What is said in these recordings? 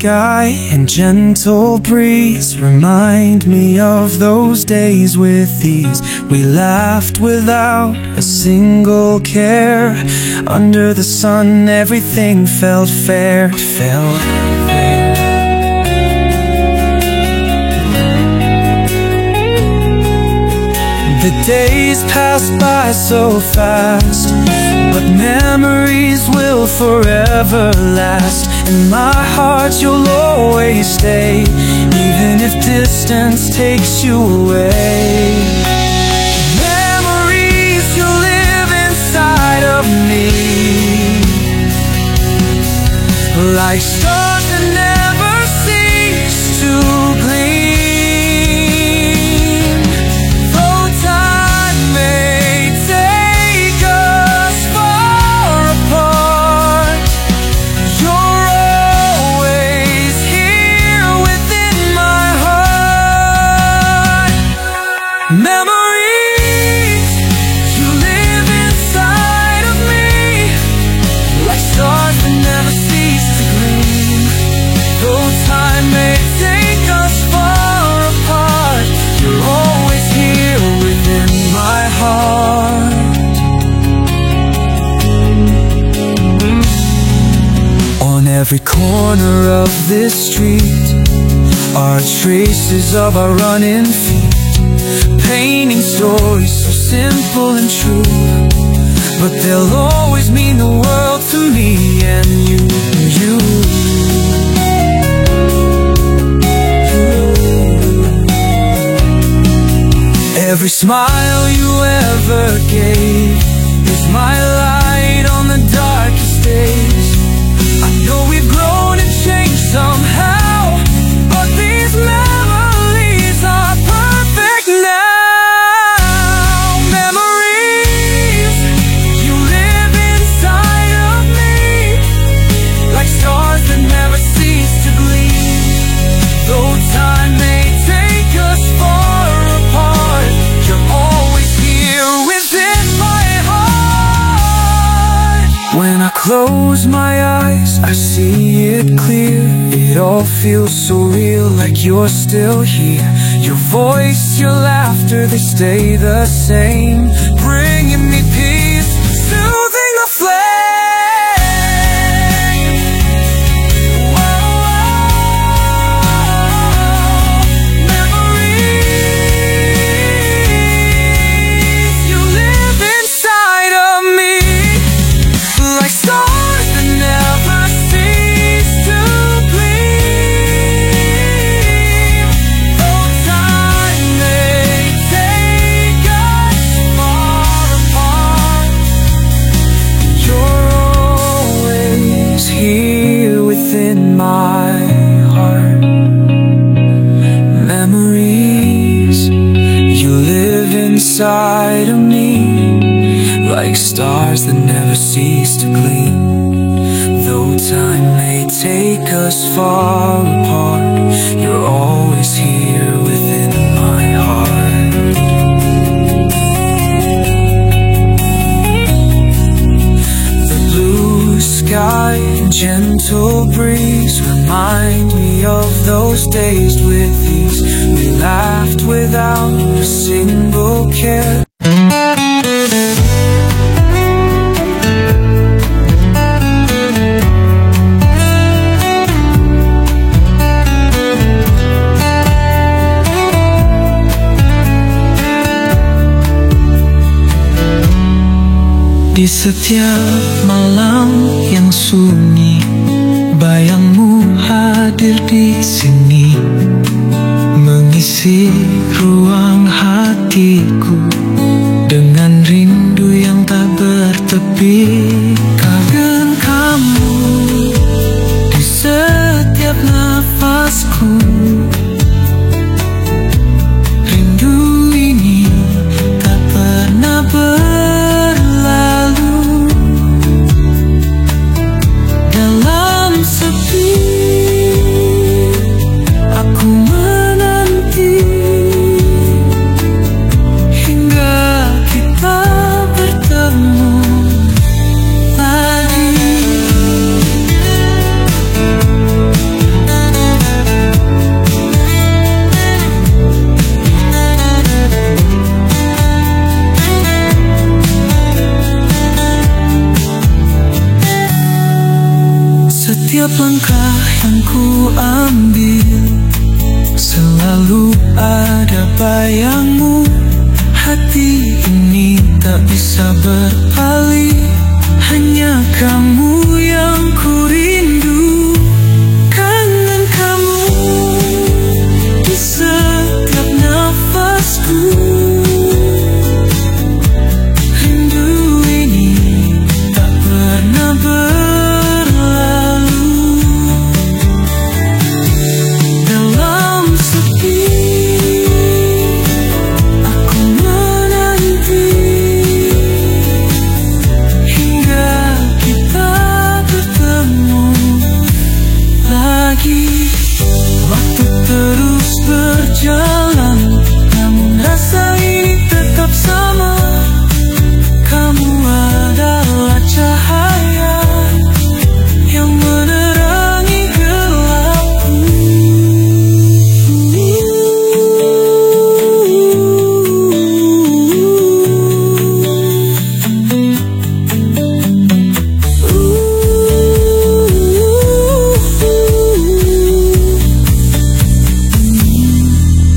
sky and gentle breeze remind me of those days with ease. We laughed without a single care. Under the sun everything felt fair. Felt fair. The days pass by so fast, but memories will forever last. In my heart you'll always stay, even if distance takes you away. Memories, you live inside of me, like stars that never cease to gleam. Though time may take us far apart, you're always here within my heart. Memories, you live inside of me, like stars that never cease to gleam. Though time may take us far apart, you're always here within my heart. On every corner of this street are traces of our running feet, painting stories so simple and true, but they'll always mean the world to me and you. Every smile you ever gave is my light on the darkest days. I know we've grown and changed somehow, but these memories are perfect now. Memories, you live inside of me, like stars that never cease to gleam. Though time may take us far apart, you're always here within my heart. When I close my eyes, I see it clear. It all feels so real, like you're still here. Your voice, your laughter, they stay the same, bringing me peace, soothing the flame. Memories, you live inside of me, like stars that never cease to gleam. Though time may take us far apart, you're always here within my heart. Memories, you live inside of me, like stars that never cease to gleam. Though time may take us far apart, you're always here within my heart. The blue sky and gentle breeze remind me of those days with ease. We laughed without a single care. Di setiap malam yang sunyi, bayangmu hadir di sini, mengisi ruang hatiku dengan rindu yang tak bertepi. Kangen kamu di setiap nafasku. Rindu ini tak pernah berlalu. Dalam sepi aku menanti hingga kita bertemu lagi. tak bisa berpaling. Hanya kamu yang ku rindu. Kangen kamu di setiap nafasku. Rindu ini tak pernah berlalu. Dalam sepi aku menanti hingga kita bertemu lagi. Waktu terus berjalan, namun rasa ini tetap sama. Kamu adalah cahaya yang menerangi gelapku.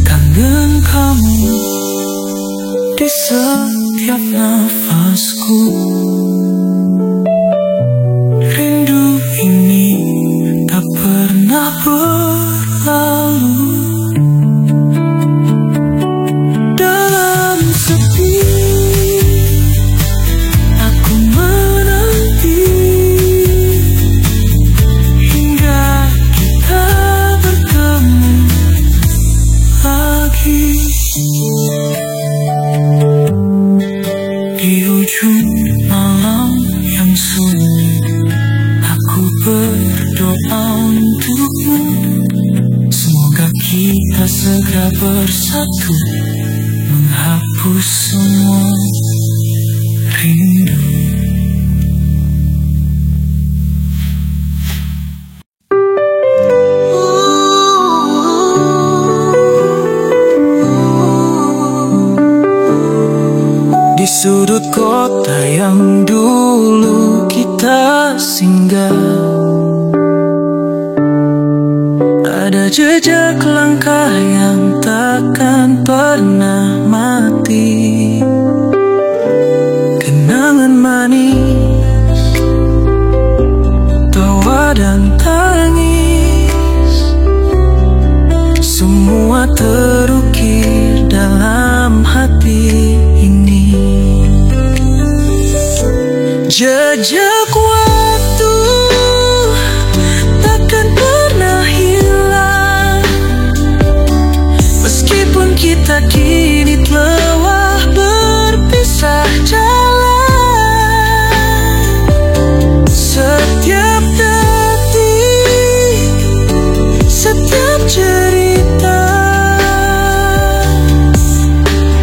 Kangen kamu di setiap nafasku. Rindu ini tak pernah berlalu. Dalam sepi aku menanti hingga kita bertemu lagi. Di ujung malam yang sunyi, aku berdoa untukmu. Semoga kita segera bersatu, menghapus semua rindu. Di sudut kota yang dulu kita singgah, ada jejak langkah yang takkan pernah mati. Kenangan manis, tawa dan tangis, semua terukir dalam hati ini. Jejak waktu takkan pernah hilang, meskipun kita kini telah berpisah jalan. Setiap detik, setiap cerita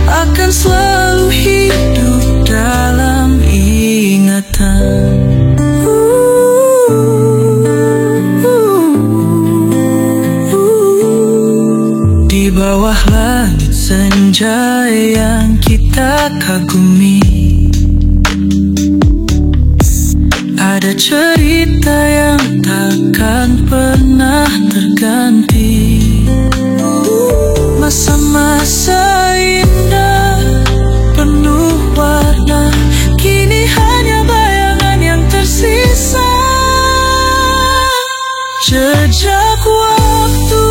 akan selalu hidup dalam ingatan. Di bawah langit senja yang kita kagumi, ada cerita yang takkan pernah terganti. Masa-masa indah penuh warna, kini hanya bayangan yang tersisa. Jejak waktu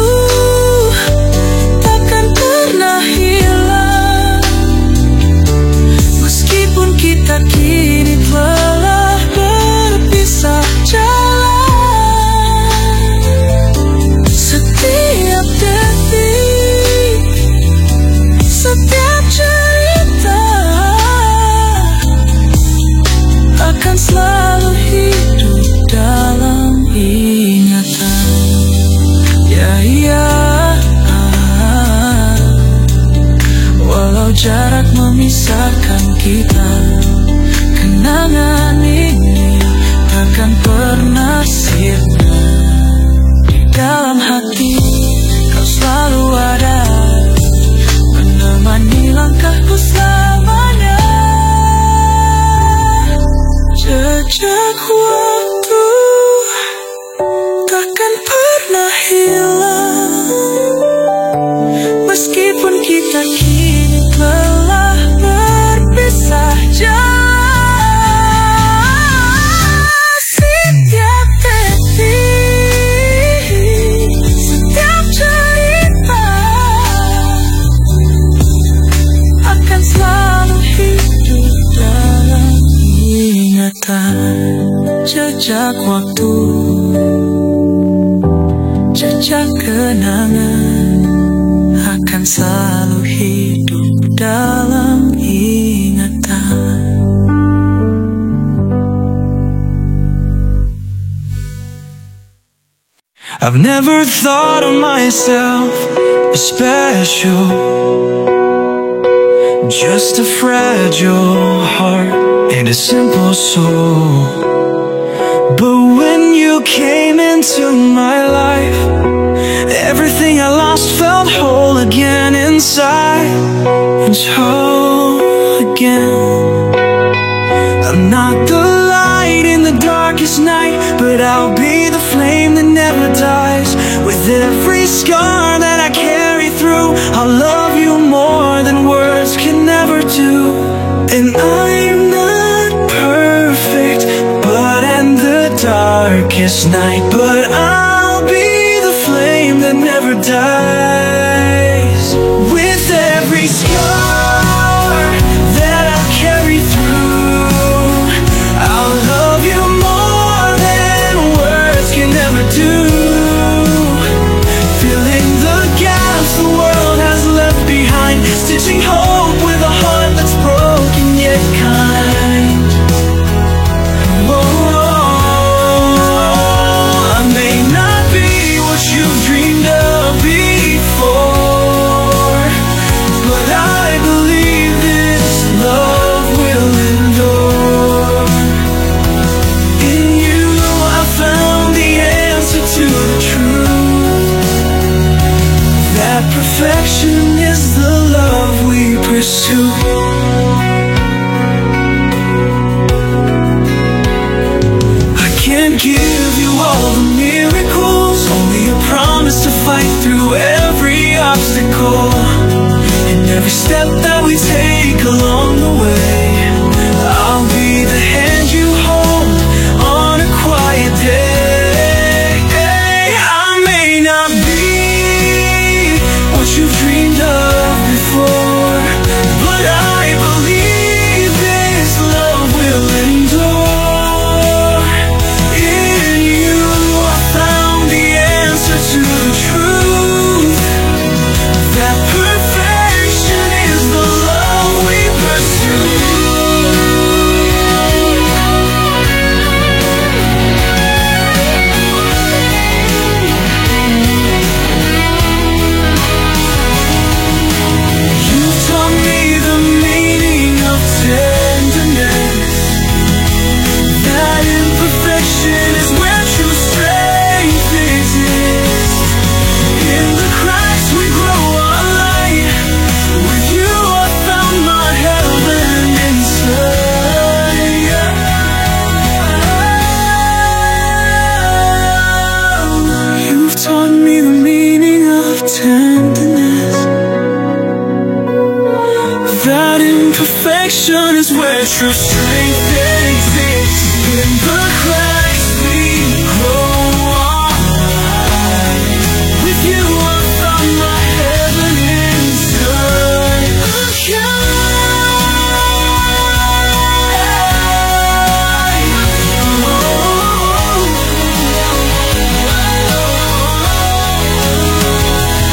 takkan pernah hilang, meskipun kita kini telah berpisah jalan. Setiap detik, setiap cerita akan selalu hidup dalam ingatan. Ya, walau jarak memisahkan kita, kenangan ini takkan pernah sirna. Di dalam hati kau selalu ada, menemani langkahku selamanya. Jejak waktu takkan pernah hilang, meskipun kita kini telah berpisah jejak waktu, jejak kenangan akan selalu hidup dalam ingatan. I've never thought of myself as special, just a fragile heart and a simple soul. But when you came into my life, everything I lost felt whole again inside, and whole again. I'm not the light in the darkest night, but I'll be the flame that never dies. With every scar that I carry through, I'll love you more than words can never do. And I'm not perfect, but in the darkest night, but I'll be the flame that never dies. With every scar that I carry through, I'll love you more than words can ever do. Filling the gaps the world has left behind, stitching hope with a heart that's broken yet kind. Whoa, I may not be what you've dreamed of before, but I believe this love will endure. In you I found the answer to the truth, that perfection is the love we pursue. I can't give you all the miracles, only a promise to fight through every obstacle. And every step that we take along the way, I'll be the hand you hold on a quiet day. I may not be what you've dreamed of before, but I believe this love will endure. In you I found the answer to the truth, that perfection is the love we pursue. You taught me the meaning of tenderness, that imperfection is where true strength exists. In the cracks we grow our light, with you I found my heaven inside. You've taught me the meaning of tenderness, that imperfection is where true strength exists. In the cracks we grow our light, with you I found my heaven inside.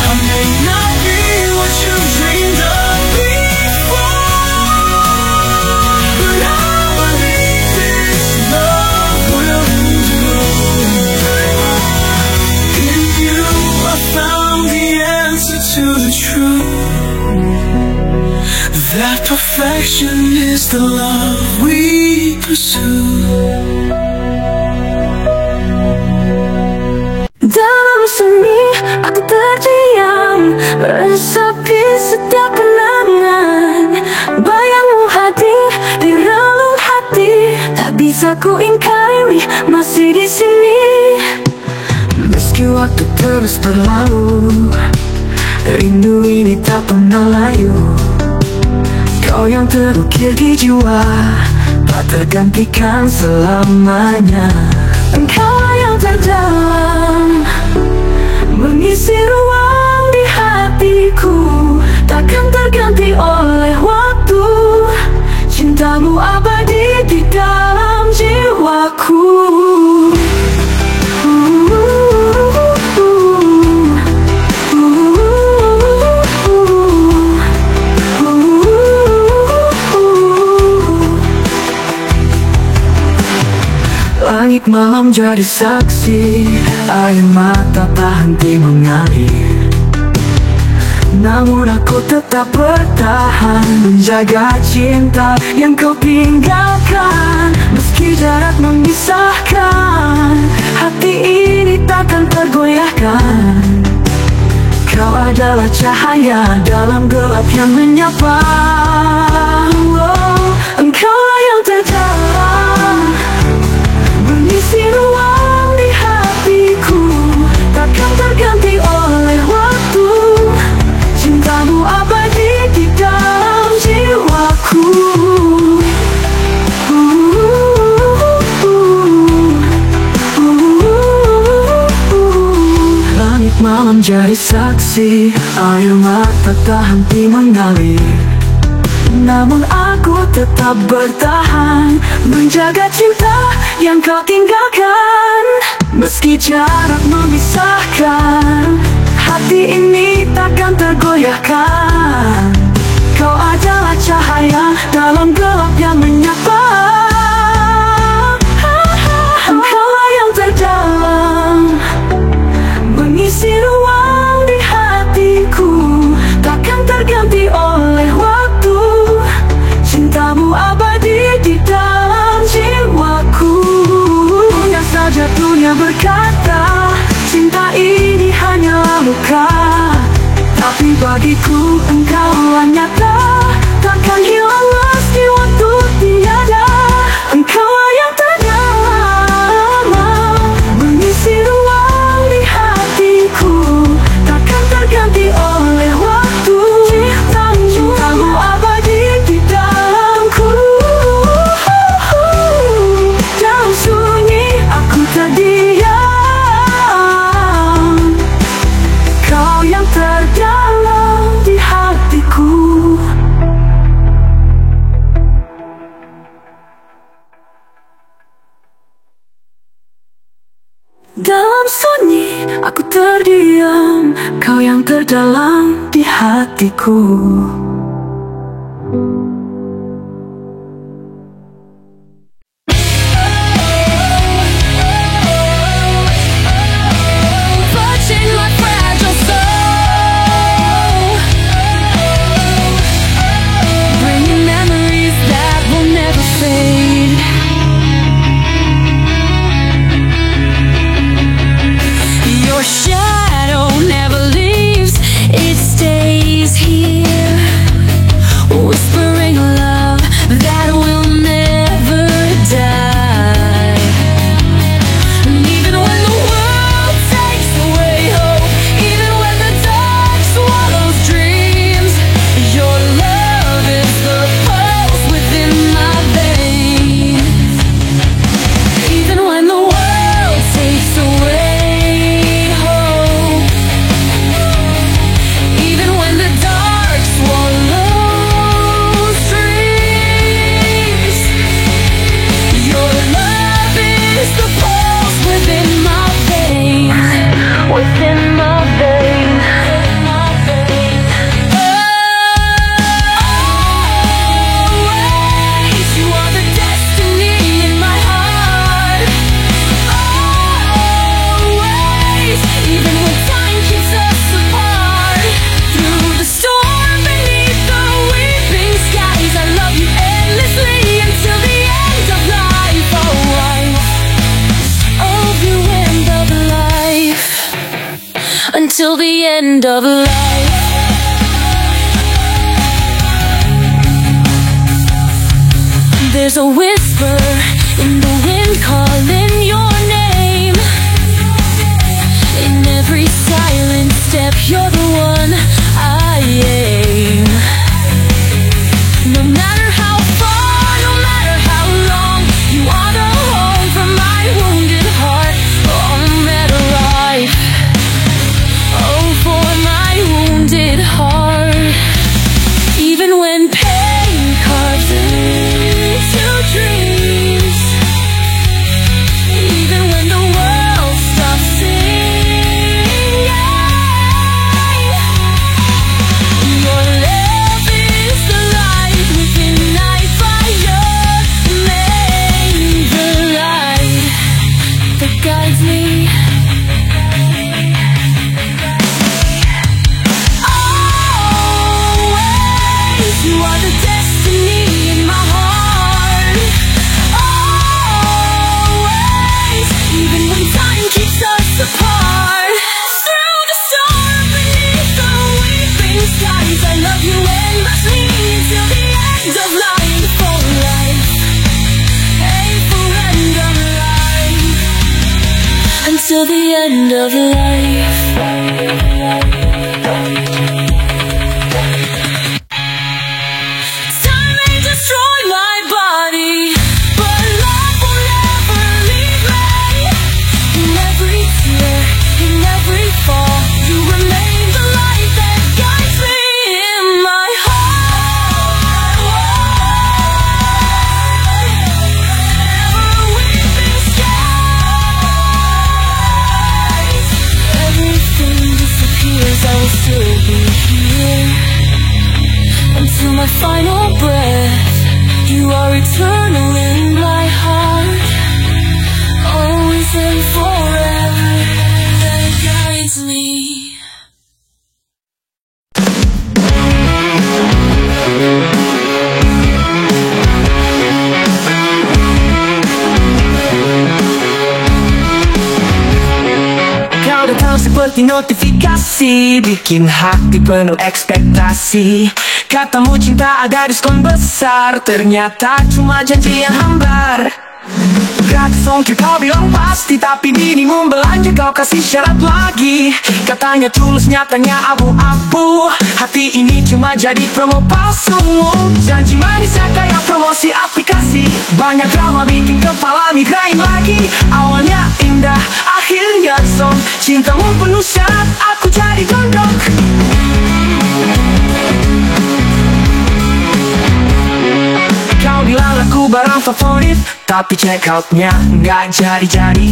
I may not be what you've dreamed of before, but I believe this love will endure. In you I found the answer to the truth, that perfection is the love we pursue. Dalam seni aku terdiam, meresapi setiap kenangan. Bayangmu hadir di relung hati, tak bisa ku ingkari, masih di sini. Meski waktu terus berlalu, rindu ini tak pernah layu. Kau yang terukir di jiwa, tak tergantikan selamanya. Engkaulah yang terdalam, mengisi ruang di hatiku, takkan terganti oleh waktu. Cintamu abadi di dalam jiwaku. Langit malam jadi saksi, air mata tak henti mengalir. Namun aku tetap bertahan, menjaga cinta yang kau tinggalkan. Meski jarak memisahkan, hati ini takkan tergoyahkan. Kau adalah cahaya dalam gelap yang menyapa. Oh, engkaulah yang terdalam, mengisi ruang di hatiku, takkan terganti oleh waktu. Cintamu abadi di dalam jiwaku. Langit malam jadi saksi, air mata tak henti mengalir. Namun aku tetap bertahan, menjaga cinta yang kau tinggalkan. Meski jarak memisahkan, hati ini takkan tergoyahkan. Kau adalah cahaya dalam gelap yang menyapa. Engkaulah yang terdalam, mengisi ruang di hatiku, takkan terganti oleh waktu. Cintamu abadi di dalam jiwaku. Hanya saja dunia berkata cinta ini hanyalah luka, tapi bagiku engkaulah nyata, takkan hilang meski waktu tiada. Engkaulah yang terdalam, mengisi ruang di hatiku, takkan terganti oleh waktu. Cintamu abadi di dalamku. Dalam sunyi aku terdiam, kau yang terdalam di hatiku. Dalam sunyi aku terdiam, kau yang terdalam di hatiku. Touching my fragile soul, bringing memories that will never fade. Your shadow never leaves, it stays here, whispering love that will never die. And even when the world takes away hope, even when the dark swallows dreams, your love is the pulse within my veins. Even when the world takes away hope, even when the dark swallows dreams, your love is the pulse within my veins, within my veins. Always, you are the destiny in my heart. Always, even when time keeps us apart. Through the storm, beneath the weeping skies, I love you endlessly until the end of life. Oh, life, of you, end of life, until the end of life. There's a whisper in the wind calling your name. In every silent step, you're the one I aim. No matter how far, no matter how long, you are the home for my wounded heart. Oh, matter life, oh, for my wounded heart. Even when pain carves into dreams, till the end of life. Time may destroy my body, but love will never leave me. In every tear, in every fall, you remain the light that guides me in my heart. Never weeping skies. Everything disappears, I will still be here until my final breath. You are eternal in my heart, always and forever, that guides me. Kau datang seperti notifikasi, bikin hati penuh ekspektasi. Katamu cinta ada diskon besar, ternyata cuma janji yang hambar. Gratis ongkir kau bilang pasti, tapi minimum belanja kau kasih syarat lagi. Katanya tulus, nyatanya abu-abu. Hati ini cuma jadi promo palsu. Janji manisnya kayak promosi aplikasi. Banyak drama bikin kepala migrain lagi. Awalnya indah, akhirnya song. Cintamu penuh syarat, aku jadi gondok. Kau bilang aku barang favorit, tapi check outnya nggak jadi-jadi.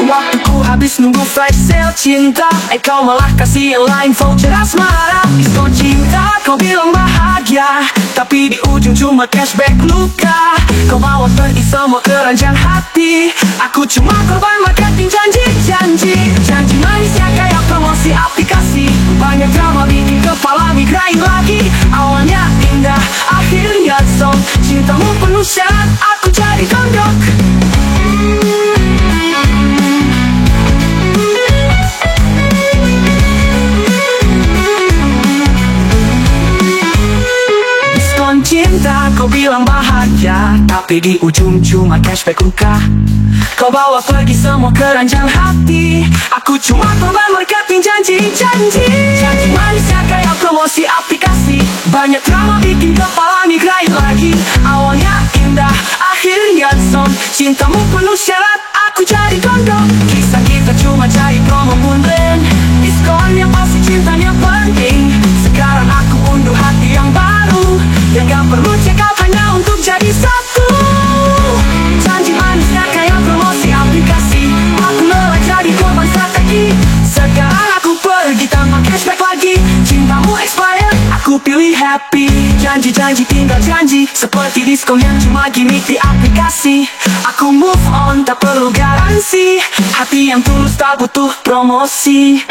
Waktuku habis nunggu flash sale cinta, kau malah kasih yang lain voucher asmara. Diskon cinta, kau bilang bahagia, tapi di ujung cuma cashback luka. Kau bawa pergi semua keranjang hati, aku cuma korban marketing janji-janji. Janji manisnya kayak promosi aplikasi. Banyak drama bikin kepala migrain lagi. Awalnya indah, akhirnya song. Cintamu penuh syarat, aku jadi gondok. Diskon cinta, kau bilang bahagia, tapi di ujung cuma cashback luka. Kau bawa pergi semua keranjang hati, aku cuma korban marketing janji-janji. Janji manisnya kayak promosi aplikasi. Banyak drama bikin kepala migrain lagi. Awalnya indah, akhirnya song. Cintamu penuh syarat, aku jadi gondok. Kisah kita cuma jadi promo munden. Diskon yang pasti, cintanya penting. Sekarang aku unduh hati yang baru, yang gak perlu check out hanya untuk jadi satu. Janji manisnya kayak promosi aplikasi. Aku malah jadi korban strategi. Sekarang aku pergi tanpa cashback lagi. Cintamu expired, aku pilih happy. Janji-janji tinggal janji, seperti diskon yang cuma gimmick di aplikasi. Aku move on, tak perlu garansi. Hati yang tulus tak butuh promosi.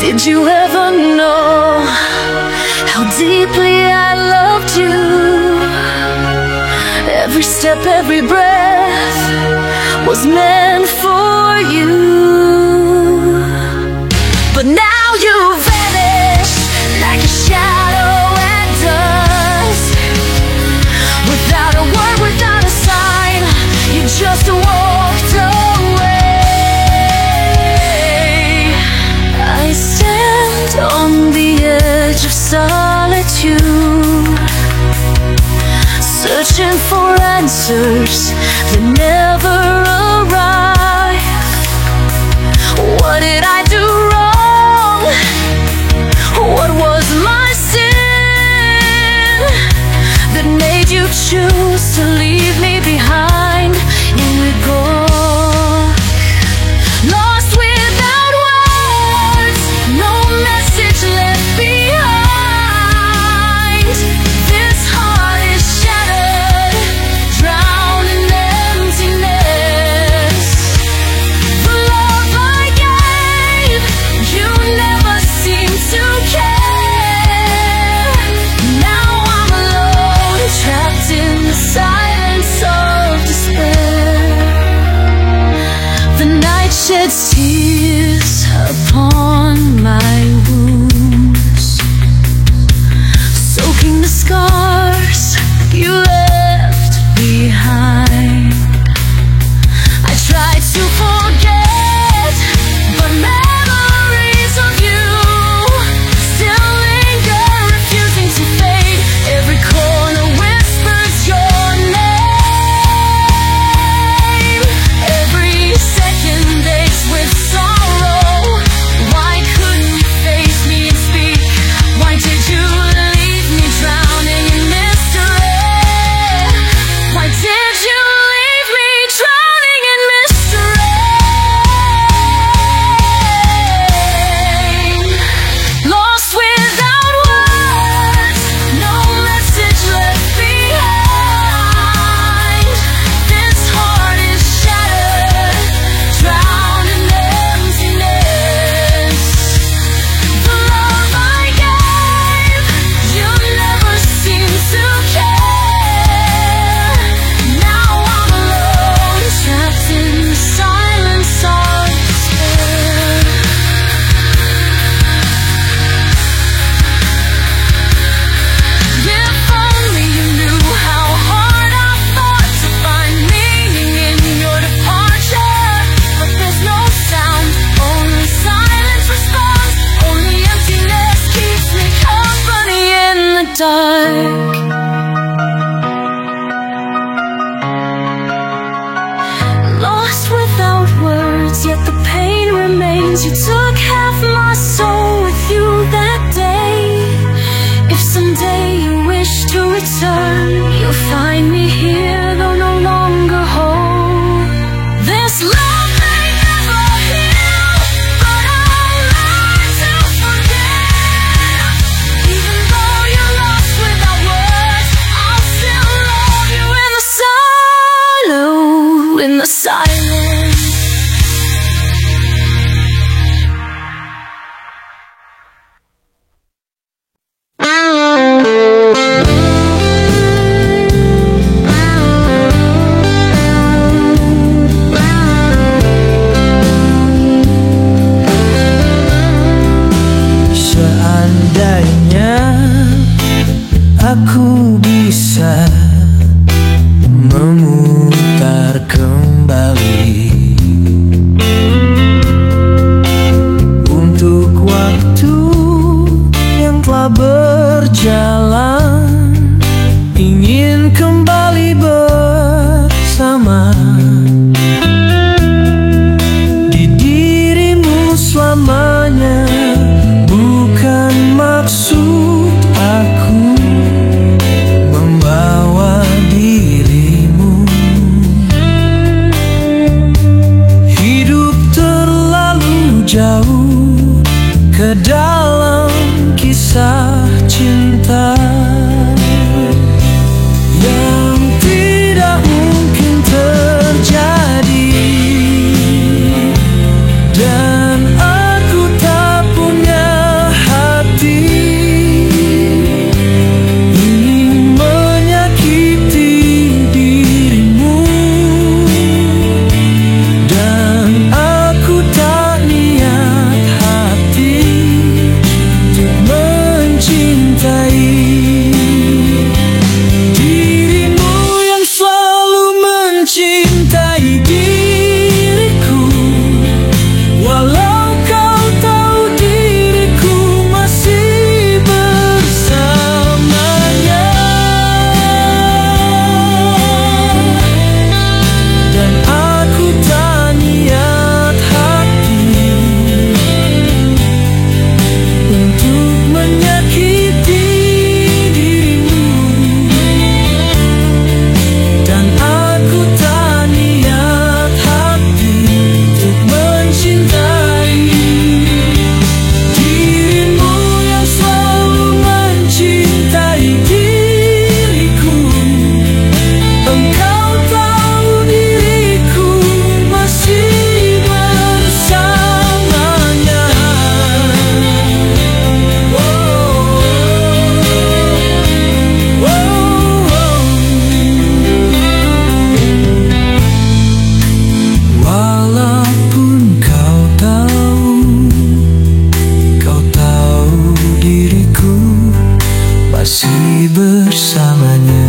Did you ever know how deeply I loved you? Every step, every breath was meant for you. But now you vanish like a shadow at dusk. Without a word, without a sign, you just walked away. I stand on the edge of solitude, searching for answers that never arrive. What did I do wrong? What was my sin that made you choose to leave me behind in regret? Lost without words, no message left behind. This heart is shattered, drowned in emptiness. The love I gave, you never seemed to care. Now I'm alone, trapped in the dark. Lost without words, yet the pain remains. You took half my soul with you that day. If someday you wish to return, you'll find me here, though no longer whole. This love may never heal, but I'll learn to forgive. Even though you're lost without words, I'll still love you in the silence, in the silence. Seandainya aku bisa memutar kembali untuk waktu yang telah berjalan, ingin kembali bersama di dirimu selamanya. Bukan maksud aku membawa dirimu, hidup terlalu jauh ke dalam kisah cinta yang tidak mungkin terjadi. Dan aku tak punya hati ingin menyakiti dirimu, dan aku tak niat hati untuk mencintai dirimu yang selalu mencintai diriku. Walau kau tahu diriku masih bersamanya, dan aku tak niat hati untuk menyakiti dirimu, dan aku tak niat hati untuk mencintai dirimu yang selalu mencintai diriku. Engkau tahu diriku masih bersamanya. Walaupun kau tahu diriku masih bersamanya.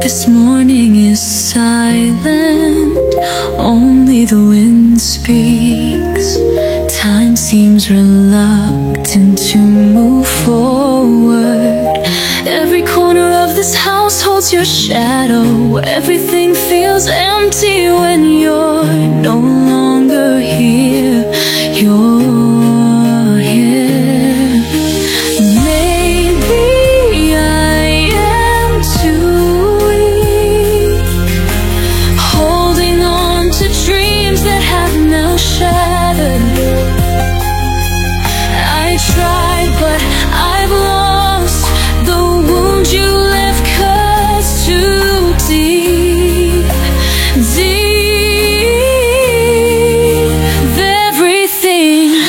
This morning is silent, only the wind speaks. Time seems reluctant to move forward. Every corner of this house holds your shadow. Everything feels empty when you're no longer here. You're here. Maybe I am too weak, holding on to dreams that have now shattered. I tried, but I've lost. The wound you left cuts too deep, deep. Everything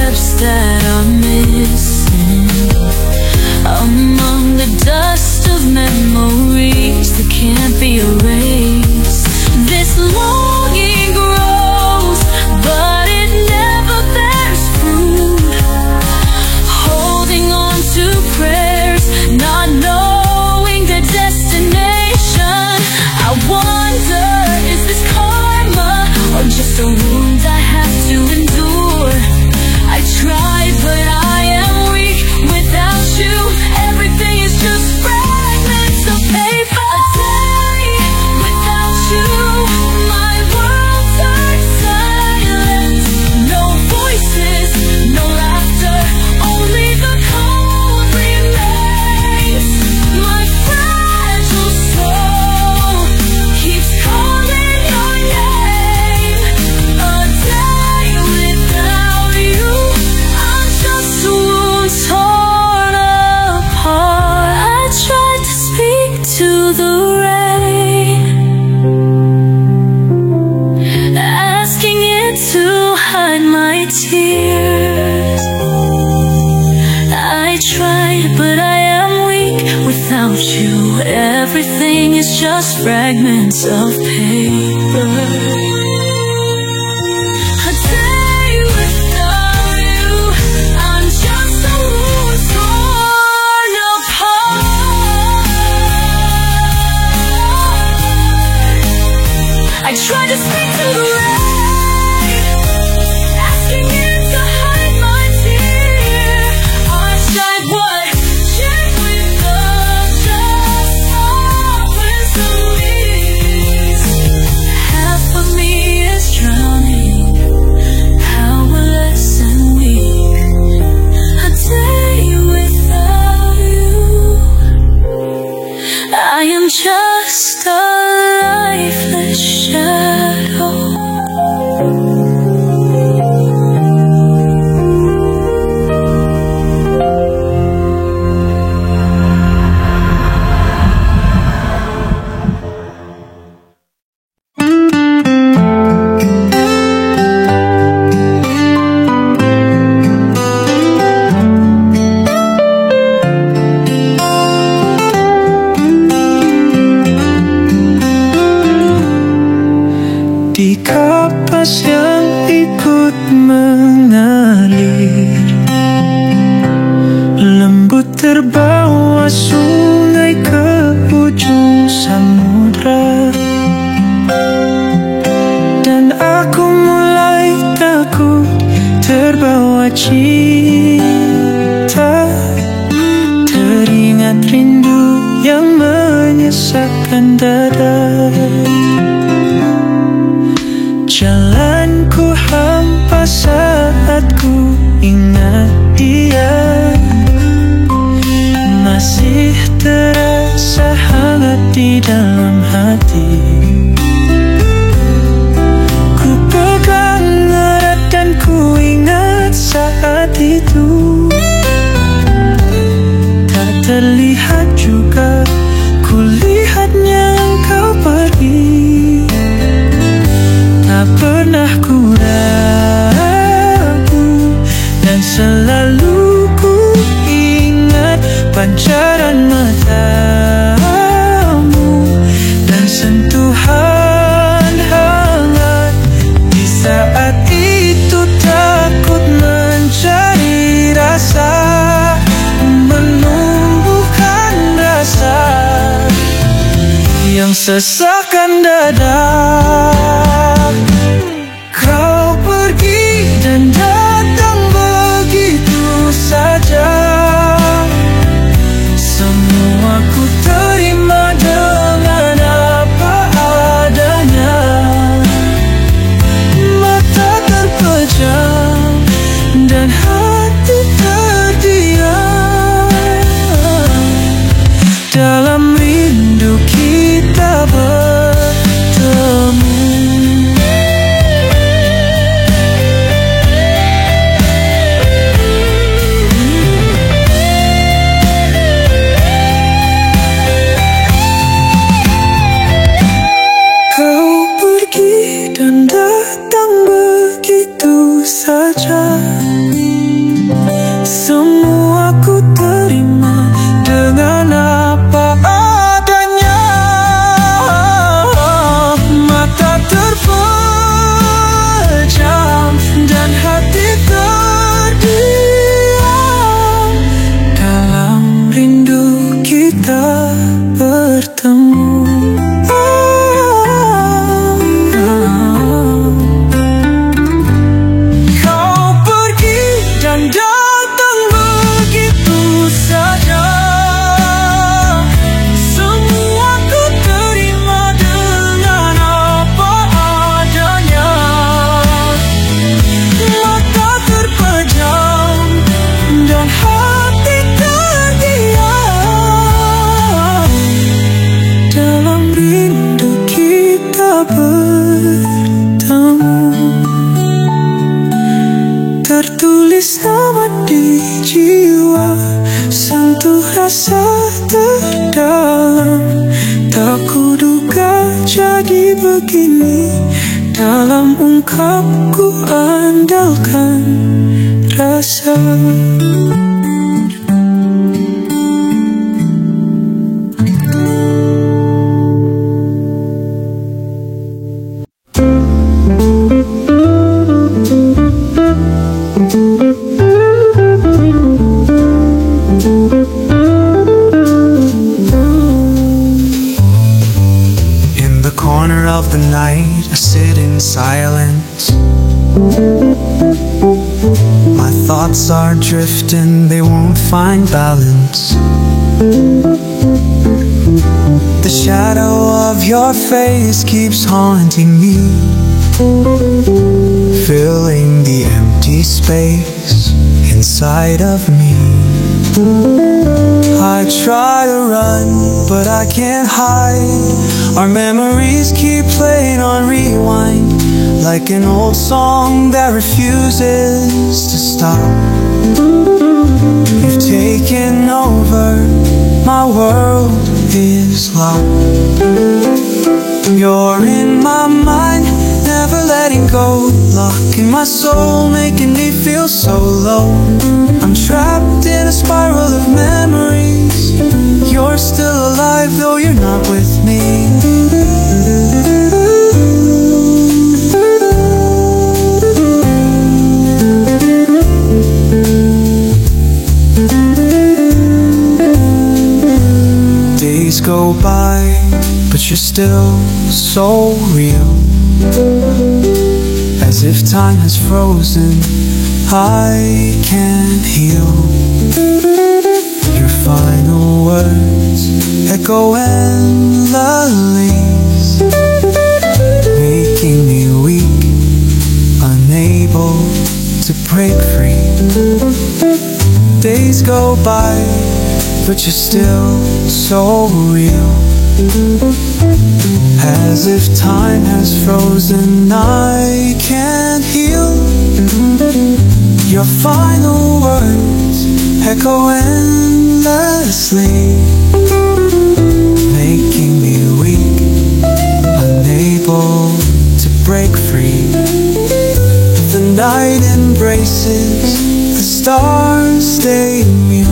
steps that are missing among the dust of memories that can't be erased. This longing grows, but it never bears fruit. Holding on to prayers, not knowing the destination. I wonder, is this karma or just a wound I have to endure? I try, but I am weak without you. Everything is just fragments of paper. A day without you, my world turns silent. No voices, no laughter, only the cold remains. My fragile soul keeps calling your name. A day without you, I'm just a wound torn apart. I tried to speak to the rain, asking it to hide my tears. I tried, but I am weak without you. Everything is just fragments of paper. A day without you, I'm just a wound torn apart. I tried to speak to the rain, asking it to hide my tear. I said what? Check with the dust softens the leaves. Half of me is drowning, powerless and weak. A day without you, I am just a lifeless shadow. Di kapas yang ikut mengalir, lembut terbawa sungai ke ujung samudra. Dan aku mulai takut terbawa cinta, teringat rindu yang menyesakkan dada. Jalanku hampa saat ku ingat dia, masih terasa hangat di dalam hati. Ku pegang erat dan ku ingat saat itu. Tak terlihat juga, ku lihatnya engkau pergi. Tak pernah ku ragu, dan selalu ku ingat pancaran matamu dan sentuhan hangat. Di saat itu takut mencari rasa, menumbuhkan rasa yang sesakkan dada. Kau pergi dan datang begitu saja. Semua ku terima dengan apa adanya. Mata terpejam dan hati terdiam. Dalam rindu kita bertemu. bersama di jiwa, sentuh rasa terdalam. Tak kuduga jadi begini, dalam ungkapku andalkan rasa. Of the night, I sit in silence. My thoughts are drifting, they won't find balance. The shadow of your face keeps haunting me, filling the empty space inside of me. I try to run, but I can't hide. Our memories keep playing on rewind, like an old song that refuses to stop. You've taken over, my world is locked. You're in my mind, never letting go, locking my soul, making me feel so low. I'm trapped in a spiral of memories. You're still alive, though you're not with me. Days go by, but you're still so real. As if time has frozen, I can't heal. Your final words echo endlessly, making me weak, unable to break free. Days go by, but you're still so real. As if time has frozen, I can't heal. Your final words echo endlessly, making me weak, unable to break free. The night embraces, the stars stay mute.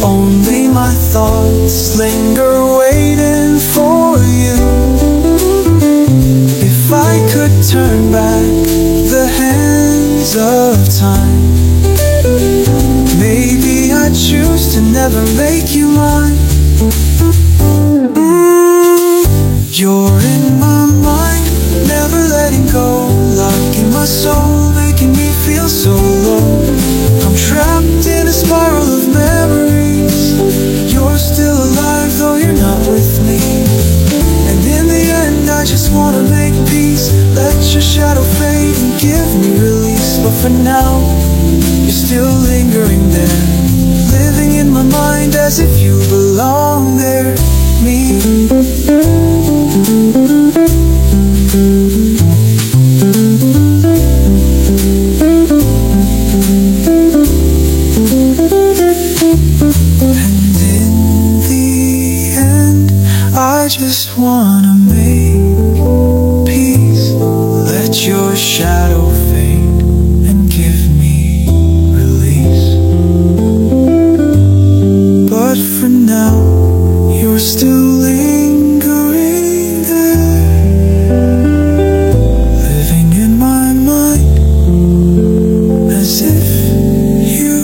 Only my thoughts linger waiting for you. If I could turn back the hands of time, maybe I'd choose to never make you mine. You're in my mind, never letting go, locking my soul, making me feel so low. I'm trapped in a spiral of memories. You're still alive, though you're not with me. And in the end, I just wanna make peace. Let your shadow fade and give me release. But for now, you're still lingering there, living in my mind as if you belong there. Me. And in the end, I just wanna make peace. Let your shadow fade and give me release. But for now, you're still lingering there, living in my mind as if you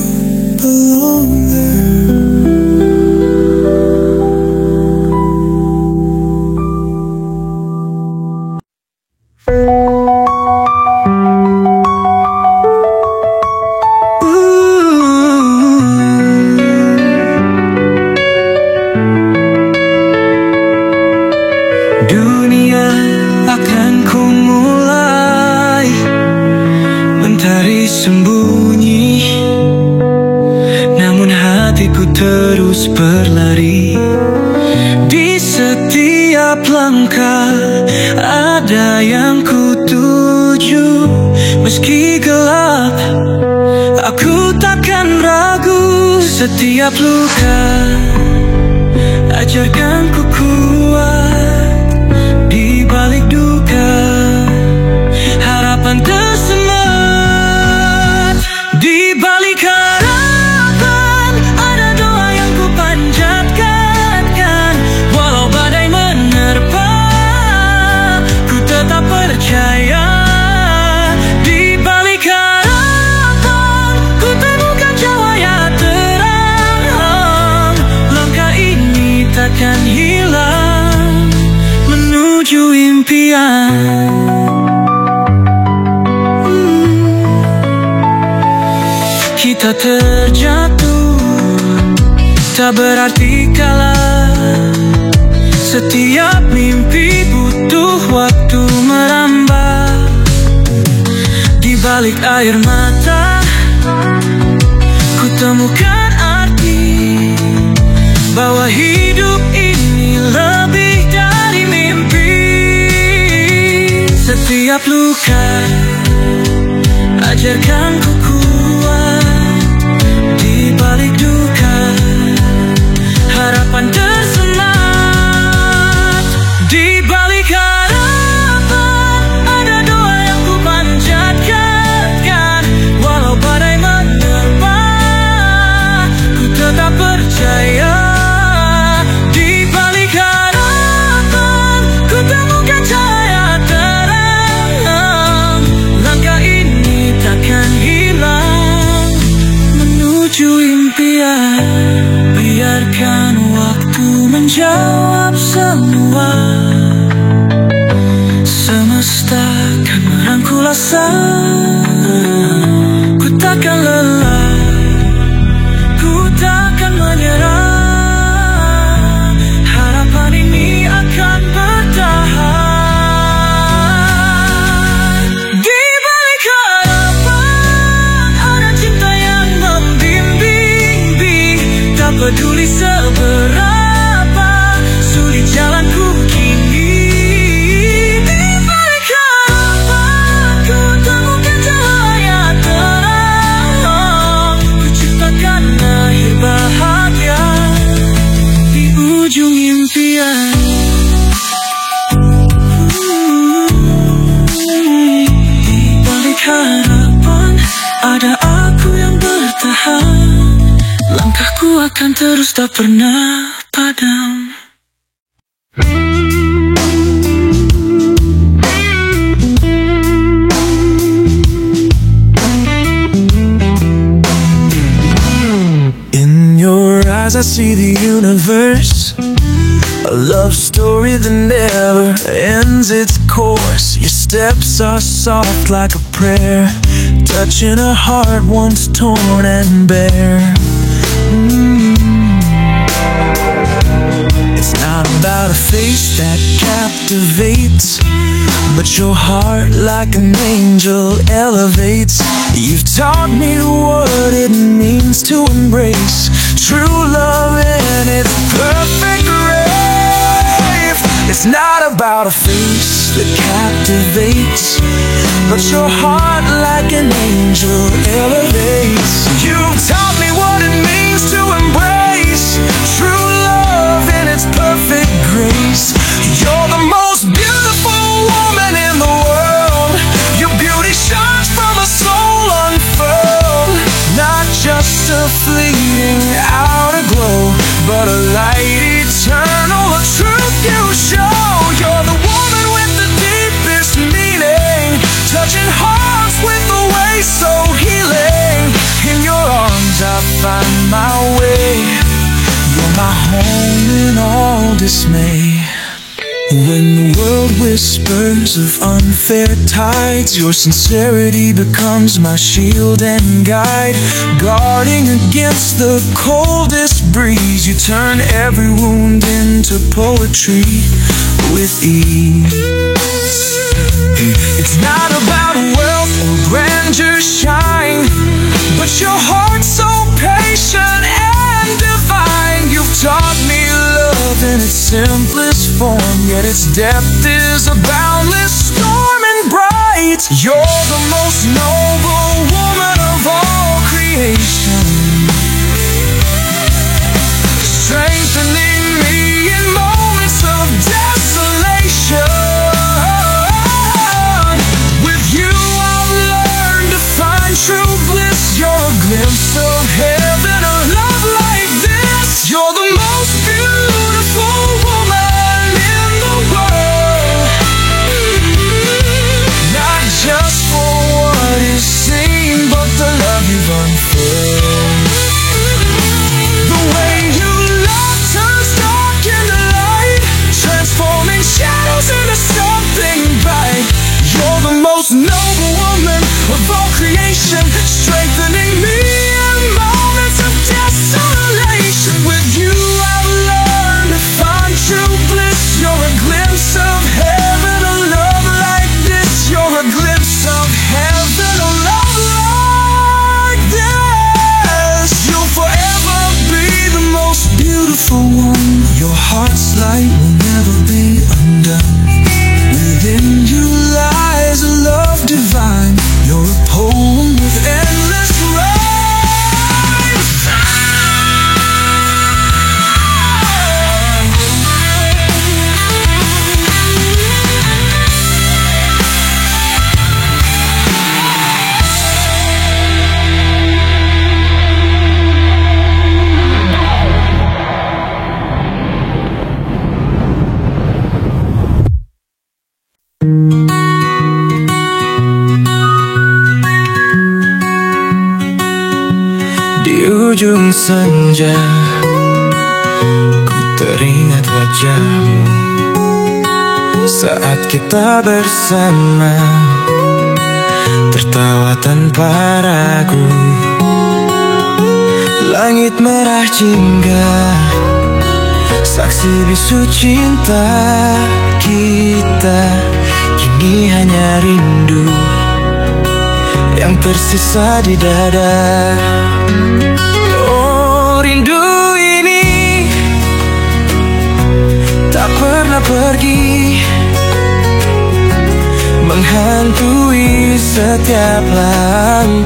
belong there. Dunia akan ku mulai mencari sembunyi, namun hatiku terus berlari. Di setiap langkah ada yang ku tuju, meski gelap Setiap luka ajarkan ku kuat. Di balik duka harapan tersemat. Di balik harapan ada doa yang ku panjatkan. Walau badai menerpa, ku tetap percaya. Di balik harapan ku temukan cahaya terang. Langkah ini takkan hilang menuju impian. Kita terjatuh tak berarti kalah. Setiap mimpi butuh waktu merambah. Di balik air mata ku temukan arti bahwa hidup ini lebih dari mimpi. Setiap luka ajarkan ku kuat. Di balik duka harapan tersemat. Di balik harapan ada doa yang ku panjatkan. Walau badai menerpa, ku tetap percaya. Di balik harapan ku temukan cahaya terang. Langkah ini takkan hilang menuju impian. Biarkan waktu menjawab semua. Semesta kan merangkul asa. Ku takkan lelah, ku takkan menyerah. Harapan ini akan bertahan. Di balik harapan ada cinta yang membimbing. Tak peduli seberapa sulit jalanku kini. Di balik harapan ku temukan cahaya terang. Ku ciptakan akhir bahagia di ujung impian. Di balik harapan ada aku yang bertahan. Langkahku akan terus tak pernah padam. In your eyes I see the universe, a love story that never ends its course. Your steps are soft like a prayer, touching a heart once torn and bare. It's not about a face that captivates, but your heart like an angel elevates. You've taught me what it means to embrace true love in its perfect grace. It's not about a face that captivates, but your heart like an angel elevates. You've taught me what it means to embrace true love in its perfect grace. You're the most beautiful woman in the world. Your beauty shines from a soul unfurled. Not just a fleeting outer glow, but a light eternal, a truth you show. You're the woman with the deepest meaning, touching hearts with a way so healing. In your arms I find my way. You're my home in all dismay. When the world whispers of unfair tides, your sincerity becomes my shield and guide. Guarding against the coldest breeze, you turn every wound into poetry with ease. It's not about wealth or grandeur shine, but your heart's so patient and divine. You've taught me love in its simplest form, yet its depth is a boundless storm and bright. You're the most noble woman of all creation. glimpse of heaven, a love like this. You're the most beautiful woman in the world, not just for what is seen, but the love you've unfurled. The way you love turns dark into light, transforming shadows into something bright. You're the most noble woman of all creation, strengthening me in moments of desolation. With you I've learned to find true bliss. You're a glimpse of heaven, a love like this. You're a glimpse of heaven, a love like this. You'll forever be the most beautiful one. Your heart's light will never be undone. Within you lies a love divine. You're a poem with endless rhymes. Di ujung senja, ku teringat wajahmu saat kita bersama, tertawa tanpa ragu. Langit merah jingga, saksi bisu cinta kita. Kini hanya rindu yang tersisa di dada. Oh, rindu ini tak pernah pergi, menghantui setiap langkahku.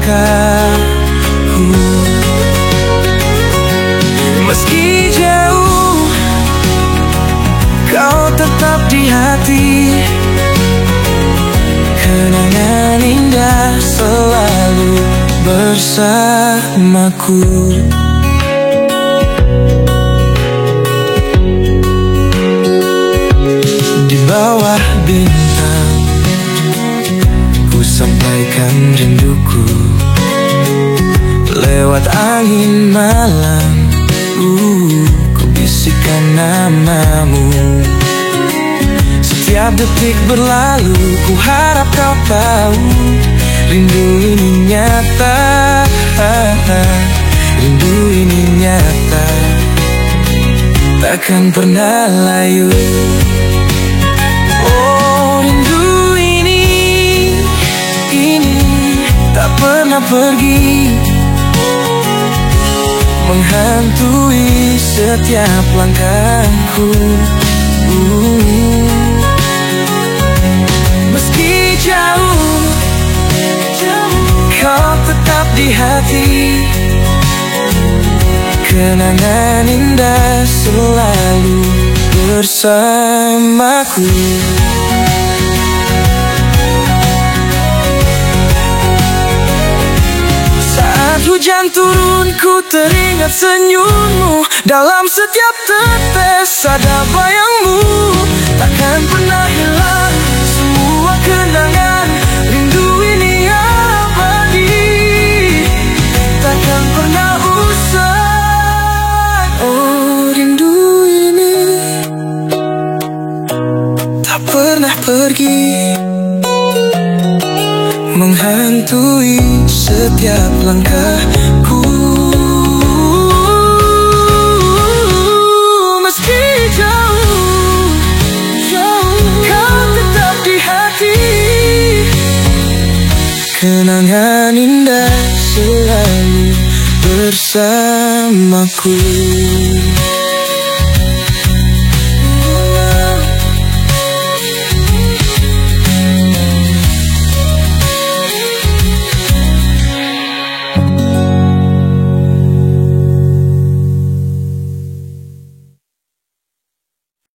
Meski jauh, kau tetap di hati. Kenangan indah selalu bersamaku. Di bawah bintang, ku sampaikan rinduku. Lewat angin malam, ku bisikan namamu. Setiap detik berlalu, ku harap kau tahu, rindu ini nyata, rindu ini nyata, takkan pernah layu. Oh, rindu ini tak pernah pergi, menghantui setiap langkahku. Meski jauh, kau tetap di hati. Kenangan indah selalu bersamaku. Saat hujan turun, ku teringat senyummu. Dalam setiap tetes ada bayangmu. Takkan pernah hilang semua kenangan. Rindu ini abadi, takkan pernah usai. Oh, rindu ini tak pernah pergi, menghantui setiap langkahku. Meski jauh, kau tetap di hati. Kenangan indah selalu bersamaku.